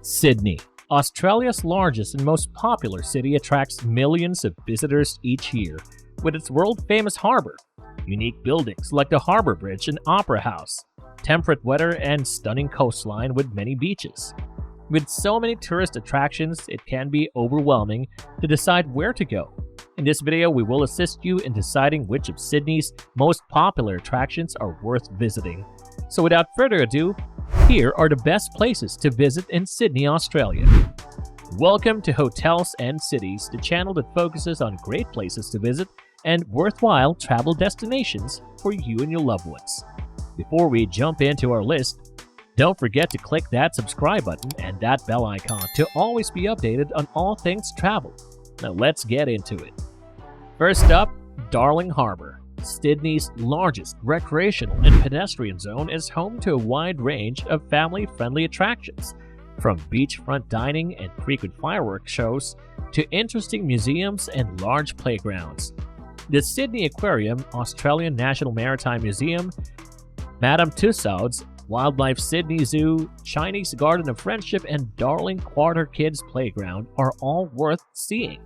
Sydney, Australia's largest and most popular city, attracts millions of visitors each year with its world-famous harbour, unique buildings like the Harbour Bridge and Opera House, temperate weather, and stunning coastline with many beaches. With so many tourist attractions, it can be overwhelming to decide where to go. In this video, we will assist you in deciding which of Sydney's most popular attractions are worth visiting. So without further ado, here are the best places to visit in Sydney, Australia. Welcome to Hotels and Cities, the channel that focuses on great places to visit and worthwhile travel destinations for you and your loved ones. Before we jump into our list, don't forget to click that subscribe button and that bell icon to always be updated on all things travel. Now let's get into it. First up, Darling Harbour. Sydney's largest recreational and pedestrian zone is home to a wide range of family-friendly attractions, from beachfront dining and frequent fireworks shows to interesting museums and large playgrounds. The Sydney Aquarium, Australian National Maritime Museum, Madame Tussauds Wildlife Sydney Zoo, Chinese Garden of Friendship, and Darling Quarter Kids Playground are all worth seeing.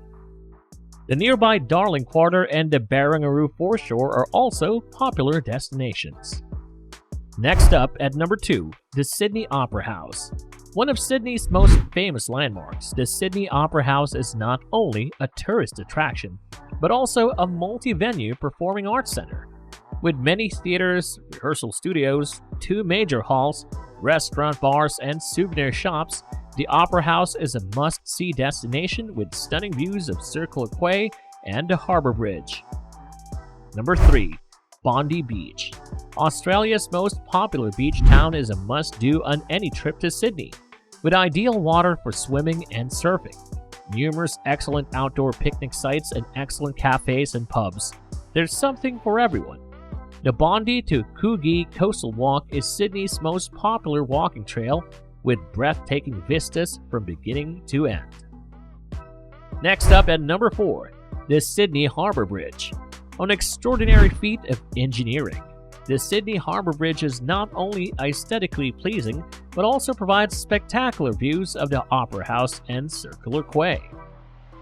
The nearby Darling Quarter and the Barangaroo Foreshore are also popular destinations. Next up, at number 2, the Sydney Opera House. One of Sydney's most famous landmarks, the Sydney Opera House is not only a tourist attraction, but also a multi-venue performing arts center. With many theaters, rehearsal studios, 2 major halls, restaurant bars, and souvenir shops, the Opera House is a must-see destination with stunning views of Circular Quay and the Harbour Bridge. Number 3. Bondi Beach. Australia's most popular beach town is a must-do on any trip to Sydney, with ideal water for swimming and surfing, numerous excellent outdoor picnic sites, and excellent cafes and pubs. There's something for everyone. The Bondi to Coogee Coastal Walk is Sydney's most popular walking trail, with breathtaking vistas from beginning to end. Next up at number 4, the Sydney Harbour Bridge. An extraordinary feat of engineering, the Sydney Harbour Bridge is not only aesthetically pleasing, but also provides spectacular views of the Opera House and Circular Quay.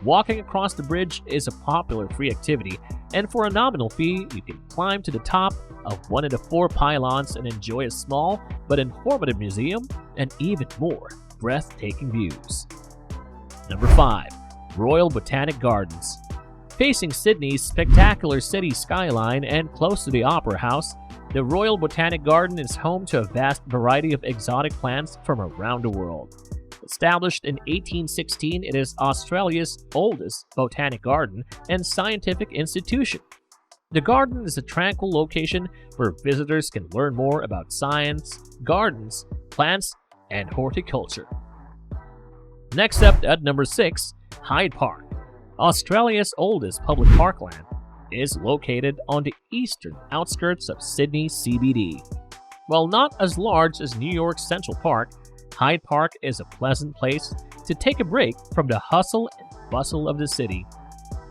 Walking across the bridge is a popular free activity, and for a nominal fee, you can climb to the top of one of the 4 pylons and enjoy a small but informative museum and even more breathtaking views. Number 5. Royal Botanic Gardens. Facing Sydney's spectacular city skyline and close to the Opera House, the Royal Botanic Garden is home to a vast variety of exotic plants from around the world. Established in 1816, it is Australia's oldest botanic garden and scientific institution. The garden is a tranquil location where visitors can learn more about science, gardens, plants, and horticulture. Next up at number 6, Hyde Park. Australia's oldest public parkland is located on the eastern outskirts of Sydney CBD. While not as large as New York's Central Park, Hyde Park is a pleasant place to take a break from the hustle and bustle of the city.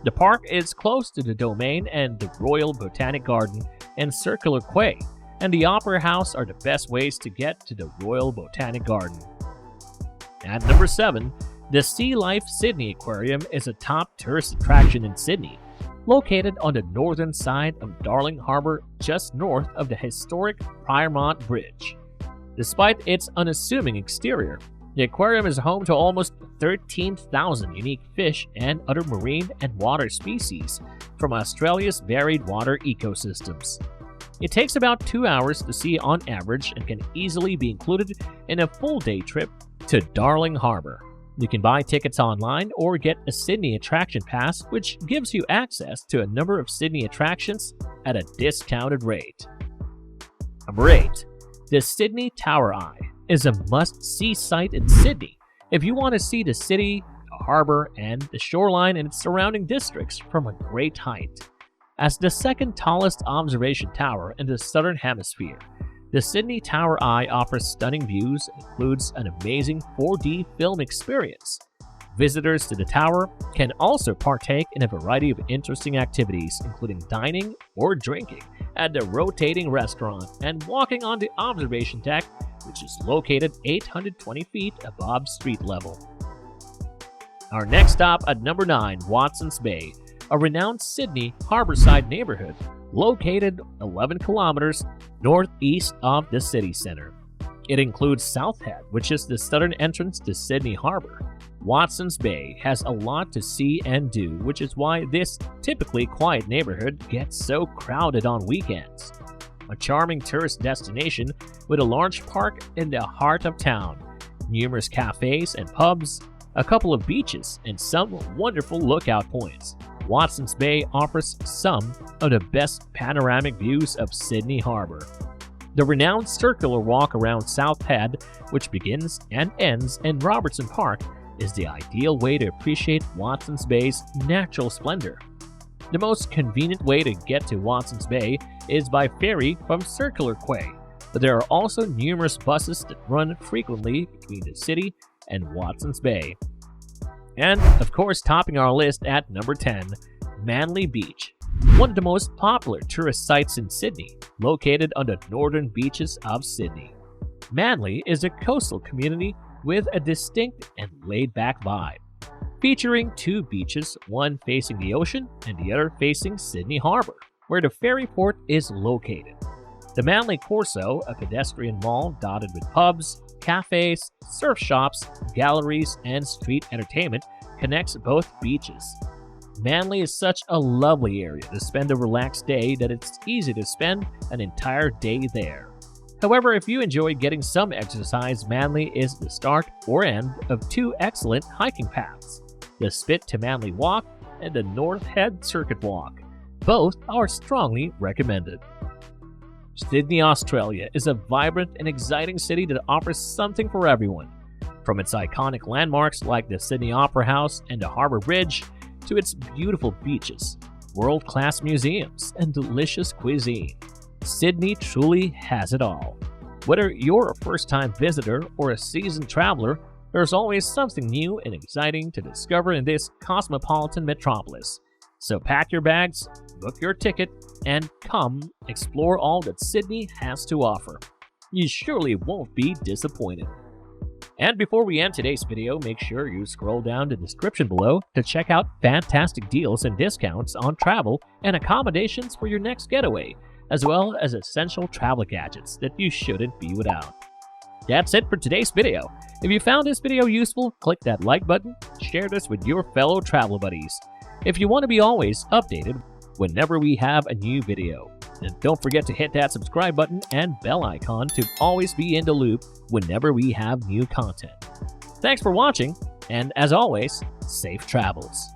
The park is close to the Domain and the Royal Botanic Garden and Circular Quay, and the Opera House are the best ways to get to the Royal Botanic Garden. At number 7, the Sea Life Sydney Aquarium is a top tourist attraction in Sydney, located on the northern side of Darling Harbour just north of the historic Pyrmont Bridge. Despite its unassuming exterior, the aquarium is home to almost 13,000 unique fish and other marine and water species from Australia's varied water ecosystems. It takes about 2 hours to see on average and can easily be included in a full-day trip to Darling Harbour. You can buy tickets online or get a Sydney Attraction Pass, which gives you access to a number of Sydney attractions at a discounted rate. Number 8. The Sydney Tower Eye is a must-see site in Sydney if you want to see the city, the harbour, and the shoreline and its surrounding districts from a great height. As the second tallest observation tower in the Southern Hemisphere, the Sydney Tower Eye offers stunning views and includes an amazing 4D film experience. Visitors to the tower can also partake in a variety of interesting activities, including dining or drinking, at the rotating restaurant and walking on the observation deck, which is located 820 feet above street level. Our next stop at number 9, Watson's Bay, a renowned Sydney harborside neighborhood located 11 kilometers northeast of the city center. It includes South Head, which is the southern entrance to Sydney Harbour. Watson's Bay has a lot to see and do, which is why this typically quiet neighborhood gets so crowded on weekends. A charming tourist destination with a large park in the heart of town, numerous cafes and pubs, a couple of beaches, and some wonderful lookout points. Watson's Bay offers some of the best panoramic views of Sydney Harbour. The renowned circular walk around South Head, which begins and ends in Robertson Park, is the ideal way to appreciate Watson's Bay's natural splendor. The most convenient way to get to Watson's Bay is by ferry from Circular Quay, but there are also numerous buses that run frequently between the city and Watson's Bay. And, of course, topping our list at number 10, Manly Beach, one of the most popular tourist sites in Sydney, located on the northern beaches of Sydney. Manly is a coastal community with a distinct and laid-back vibe, featuring 2 beaches, one facing the ocean and the other facing Sydney Harbour, where the ferry port is located. The Manly Corso, a pedestrian mall dotted with pubs, cafes, surf shops, galleries, and street entertainment, connects both beaches. Manly is such a lovely area to spend a relaxed day that it's easy to spend an entire day there. However, if you enjoy getting some exercise, Manly is the start or end of 2 excellent hiking paths, the Spit to Manly Walk and the North Head Circuit Walk. Both are strongly recommended. Sydney, Australia is a vibrant and exciting city that offers something for everyone. From its iconic landmarks like the Sydney Opera House and the Harbour Bridge, to its beautiful beaches, world-class museums, and delicious cuisine, Sydney truly has it all. Whether you're a first-time visitor or a seasoned traveler, there's always something new and exciting to discover in this cosmopolitan metropolis. So pack your bags, book your ticket, and come explore all that Sydney has to offer. You surely won't be disappointed. And before we end today's video, make sure you scroll down the description below to check out fantastic deals and discounts on travel and accommodations for your next getaway, as well as essential travel gadgets that you shouldn't be without. That's it for today's video. If you found this video useful, click that like button, share this with your fellow travel buddies. If you want to be always updated whenever we have a new video, and don't forget to hit that subscribe button and bell icon to always be in the loop whenever we have new content. Thanks for watching, and as always, safe travels.